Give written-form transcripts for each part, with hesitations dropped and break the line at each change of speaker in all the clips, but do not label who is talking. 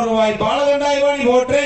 ரூபாய் பாலகண்டாய் வாணி போற்றே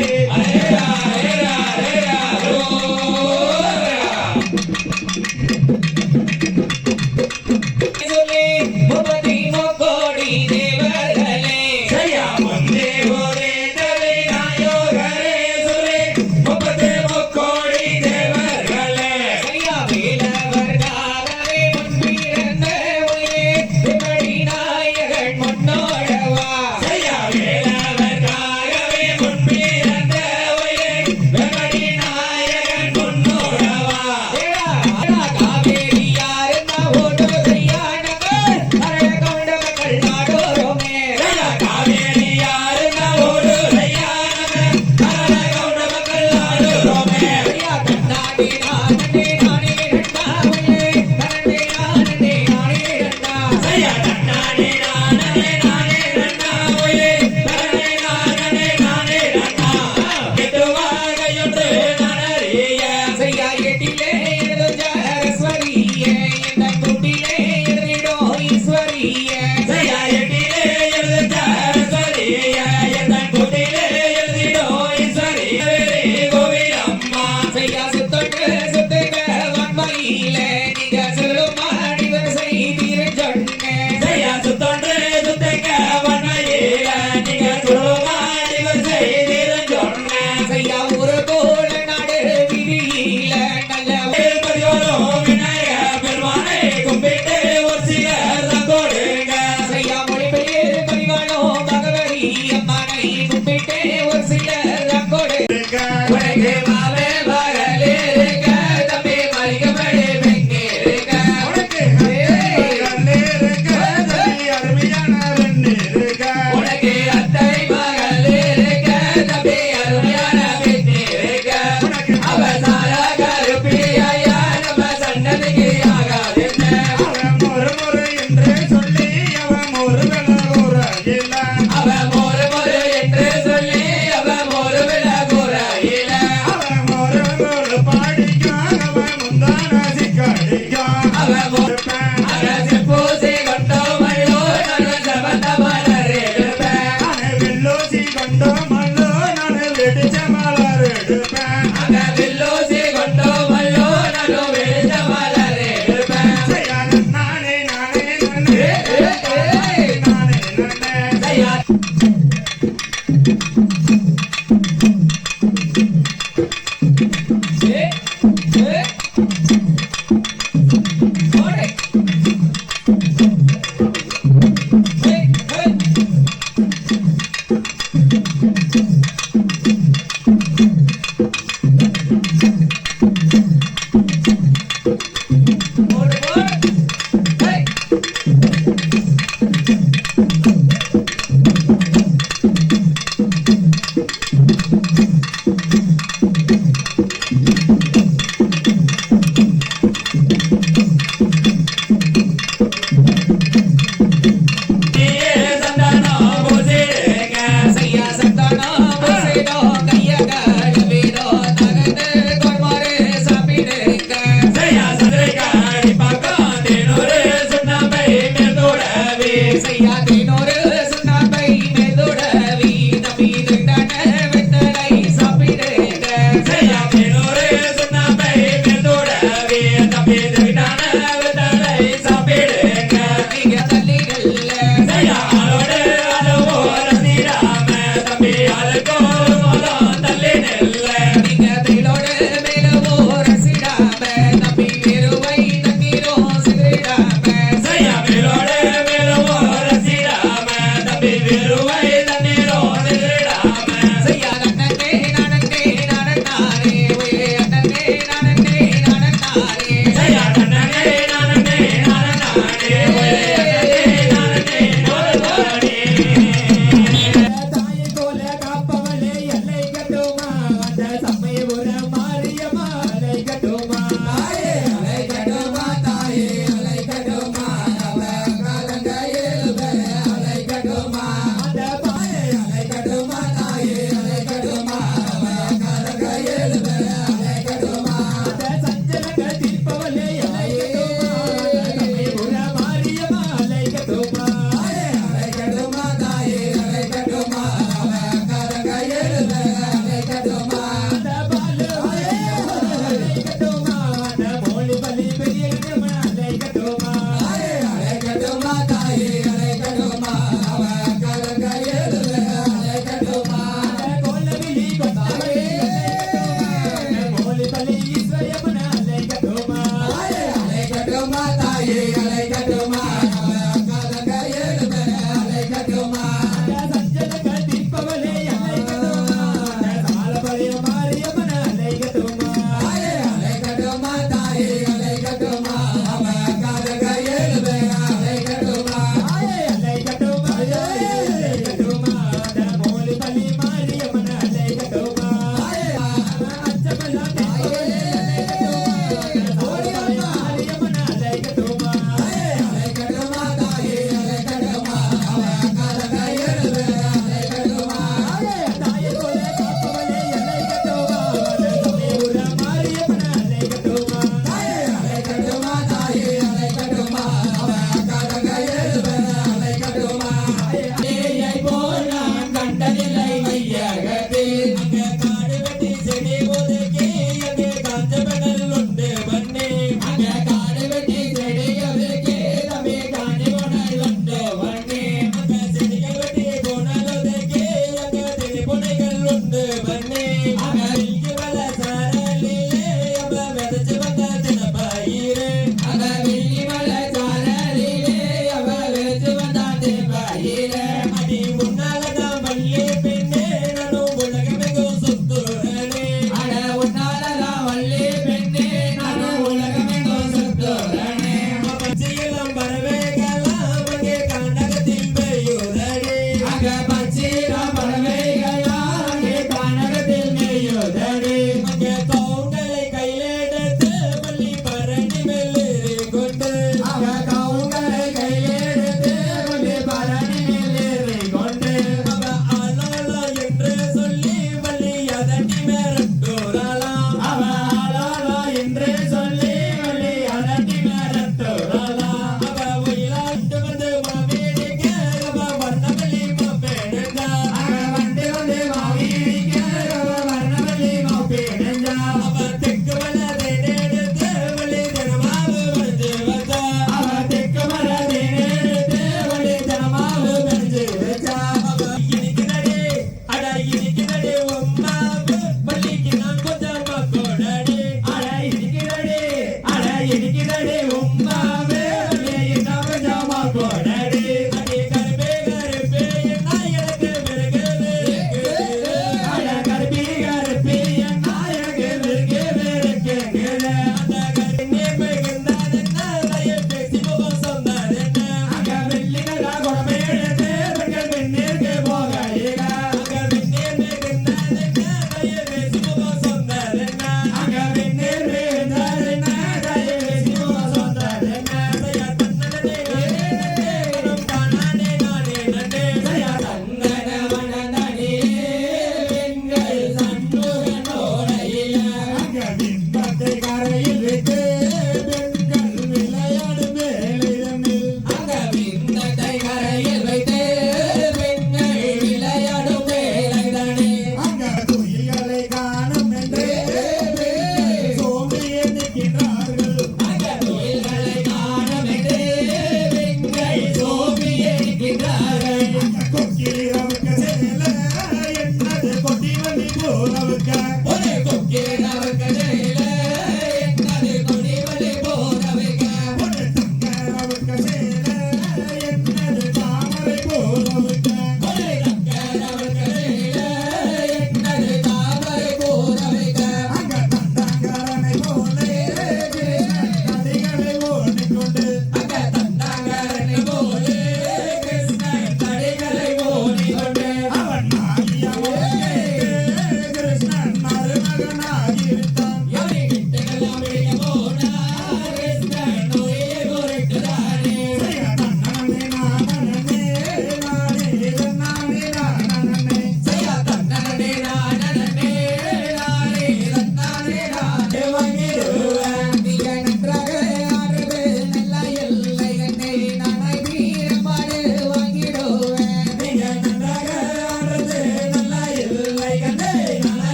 Say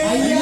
ஐயா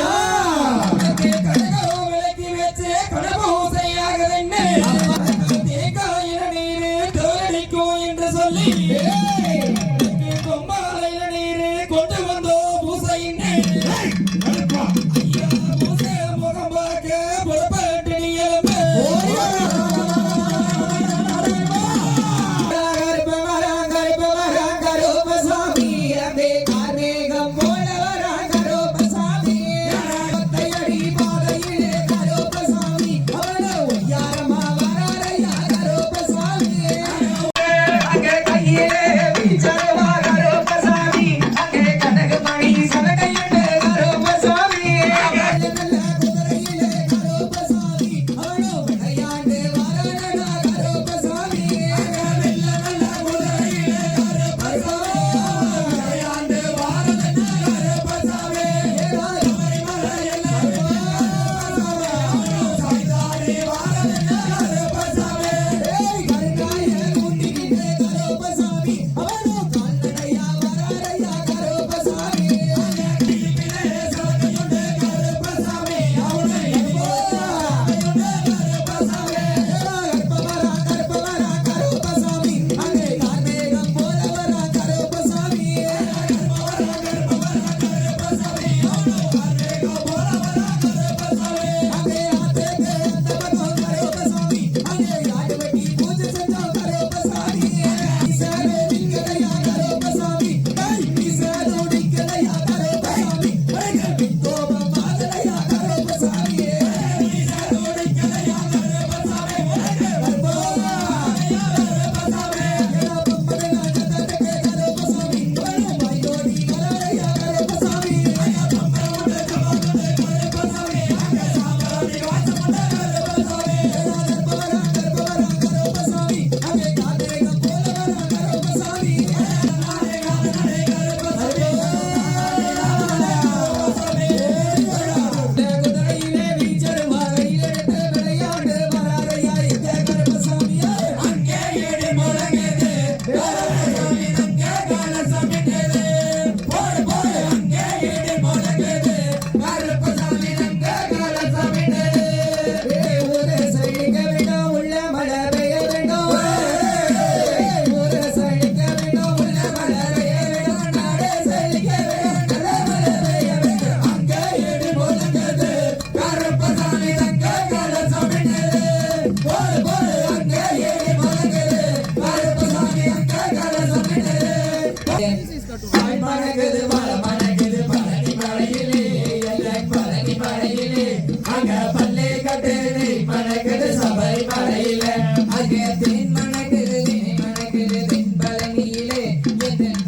மலையிலே அங்க பல்லே கட்டுது மணக்குது சபரிமலையிலே அங்கே தென் மணக்குது மணக்குது தென்பழனியிலே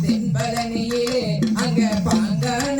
தென்பழனியிலே அங்க பாங்கான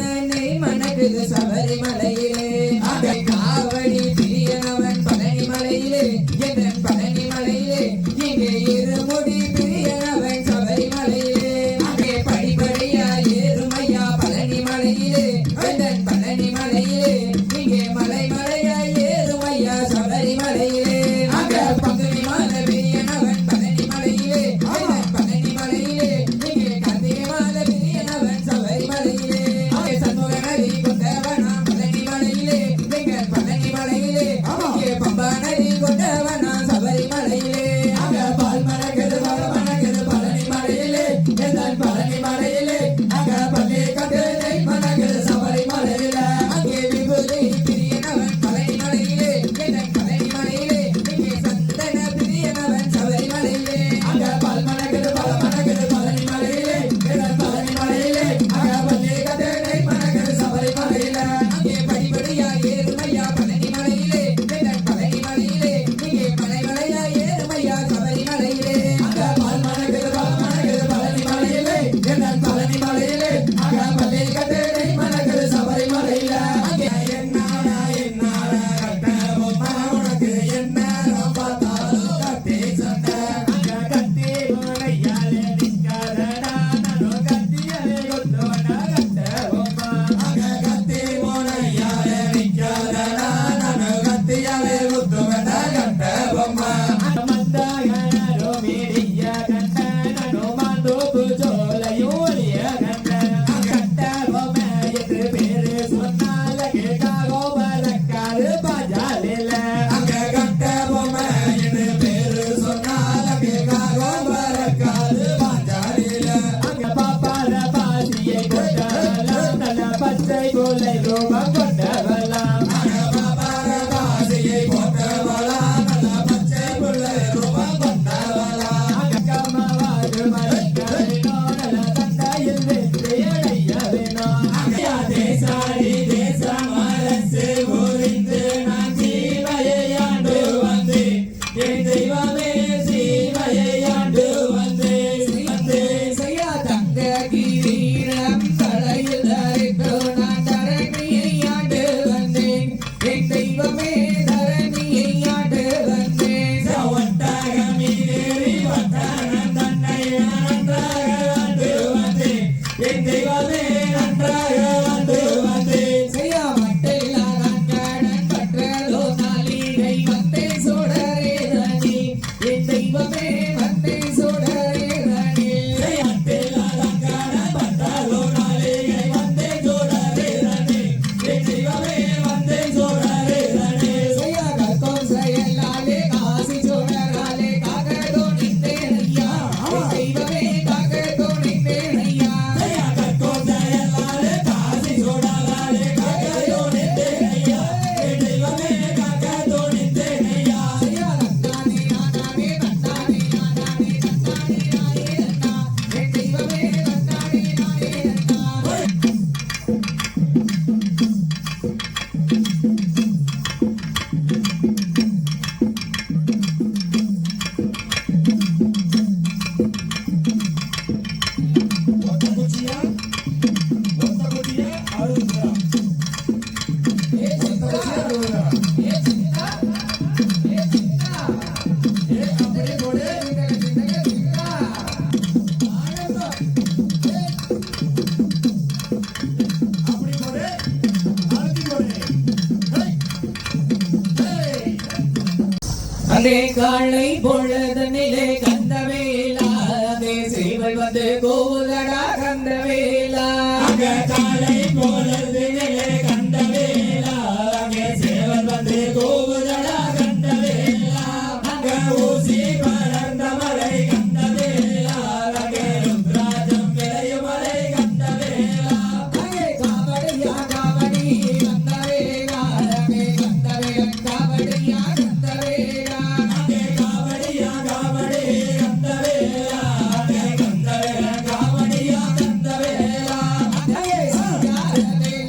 மணக்குது சபரிமலையிலே அங்கே காவடி பிரியனவன் பழனிமலையிலே என் பழனிமலையிலே இங்கே இருமுடி பிரியனவன் சபரிமலையிலே அங்கே படிப்படியா ஏறுமையா பழனிமலையிலே என் பழனிமலையிலே இங்கே மலை மலையா ஏறுமையா சபரிமலையிலே அங்கே பங்குனி மாலை பிரியனவன் பழனிமலையிலே என் பழனிமலையிலே இங்கே கார்த்திகை மாலை பிரியனவன் சபரிமலையிலே அங்கே சண்முக நதி கொண்டவனா பழனிமலையிலே எங்கள் பழனிமலையிலே இங்கே பம்பா நதி கொண்டவனா சபரிமலையிலே அங்கே பால் மணக்குது வர மணக்குது பழனிமலையிலே எங்கள் பழனிமலையிலே அங்கே பள்ளி கட்டுதை மணக்குது சபரிமலையிலே அங்கே விபூதி பிரியனவன் பழனிமலையிலே எங்கள் பழனிமலையிலே இங்கே சந்தன பிரியனவன் சபரிமலையிலே அங்கே பால் மணக்குது வர மணக்குது பழனிமலையிலே எங்கள் பழனிமலையிலே அங்கே பள்ளி கட்டுதை மணக்குது சபரிமலையிலே அங்கே படிப்படியா ஏறுமையா பழனிமலையிலே எங்கள் பழனிமலையிலே இங்கே மலை மலையா ஏறுமையா சபரிமலையிலே அங்கே பால் மணக்குது வர மணக்குது பழனிமலையிலே எங்கள் பழனிமலையிலே அங்கே பள்ளி கட்டுதை மணக்குது சபரிமலையிலே அங்கே என்னாடா கட்ட பொம்மை உனக்கு என்ன பார்த்தாலும் கட்டி சண்டை அங்கே கட்டி முனையாலே நிற்காதடா நானும் கத்தியாலே கொத்துவனா கட்ட பொம்மை அங்கே கத்தி முனையாலே நிற்காதடா நானும் கத்தியாலே கொத்துவனா கட்ட பொம்மை மந்தாகனோ மீடிய கண்ட நானோ மாந்தோப்பு சோலையும் ஒளிய கண்ட கட்ட பொம்மை என்று பேரு சொன்னால கேட்டாகோ பறக்காது பாஜாலில அங்கே கட்ட பொம்மை என்று பேரு சொன்னால கேட்டாகோ பறக்காது பாஜாலில அங்கே பாப்பார பாசியை கொண்டவலாம் நல்ல பச்சை கோலை ரூபம் கொண்டவலாம் அங்கே பாப்பார பாசியை கொண்டவலாம் நல்ல பச்சை கோலை ரூபம் கொண்டவலாம் அங்கே கம்மவாறு மறைக்கவேனோ நல்ல தந்தையில் வெற்றி அடைய வேணோ அங்கே தேசாரி தேசம் அரசு புரிந்து நான் சீமையை ஆண்டு வந்தேன் என் தெய்வமே சீமையை ஆண்டு வந்தேன் செய்யா தங்க கிரீடம் தலையில் தரித்து நான் தரணியை ஆண்டு வந்தேன் என் தெய்வமே தரணியை ஆண்டு வந்தேன் ஒட்டகமீறி வட்டானம் தன்னை நன்றாக ஆண்டு வந்தேன் என் தெய்வமே நன்றாக ஆண்டு வந்தேன் செய்யா மட்டையில்லா நான் கடன் பற்றதோ நாளிகை வந்தேன் சோடரே தனி என் தெய்வமே வந்தேன் சோடரே தனி செய்யா மட்டையில்லா நான் கடன் பற்றதோ நாளிகை வந்தேன் சோடரே தனி என் தெய்வமே வந்தேன் சோடரே தனி செய்யா கற்கும் செயலாலே காசி சோடராலே காக்கதோ நின்றேன் ஐயா என் தெய்வமே காக்கதோ நின்றேன் ஐயா செய்யா கற்கும் செயலாலே காசி சோடராலே காக்கதோ நின்றேன் ஐயா என் தெய்வமே காக்கதோ நின்றேன் ஐயா செய்யா நன்னானே நானே நன்னானே நானே நன்னானே நானே நன்னா என் தெய்வமே நன்னானே நானே நன்னா அதே காலை பொழுதனிலே கந்தவேலா அதே சேவல் வந்து கோலடா கந்தவேலா அங்க காலை பொழுதனிலே கந்தவேலா அங்கே சேவல் வந்து கோலடா கந்தவேலா அங்க ஊசி பறந்த மலை கந்தவேலா அங்கே ருத்ராஜம் விளையும் மலை கந்தவேலா அங்கே காவடியா காவடி கந்தவேலா அங்கே கந்தவேலன் காவடியா கந்தவேலா அங்கே காவடியா காவடி கந்தவேலா அங்கே கந்தவேலன் காவடியா கந்தவேலா அங்கே சங்காரவேலா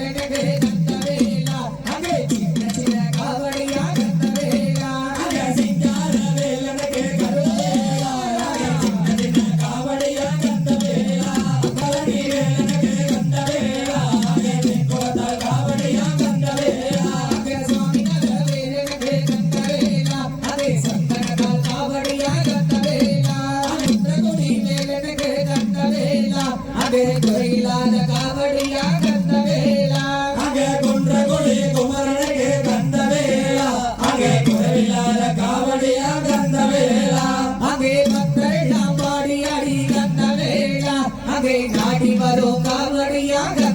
அங்கே நாடி வரும் காவடியாக